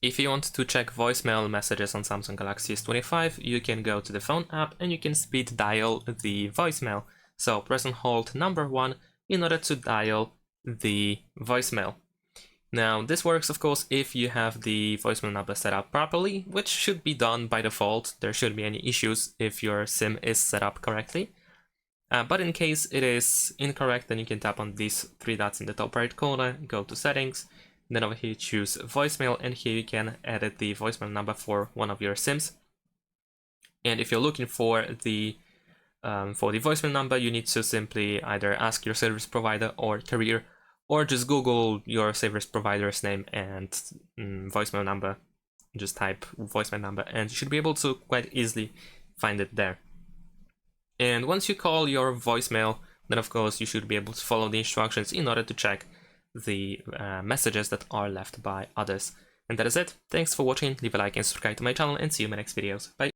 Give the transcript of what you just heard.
If you want to check voicemail messages on Samsung Galaxy S25, you can go to the phone app and you can speed dial the voicemail. So press and hold number 1 in order to dial the voicemail. Now this works of course if you have the voicemail number set up properly, which should be done by default. There shouldn't be any issues if your SIM is set up correctly. But in case it is incorrect, then you can tap on these 3 dots in the top right corner, go to settings, then over here choose voicemail, and here you can edit the voicemail number for one of your SIMs. And if you're looking for the voicemail number, you need to simply either ask your service provider or carrier, or just Google your service provider's name and voicemail number. Just type voicemail number and you should be able to quite easily find it there. And once you call your voicemail, then of course you should be able to follow the instructions in order to check the messages that are left by others. And that is it. Thanks for watching, leave a like and subscribe to my channel, and see you in my next videos. Bye!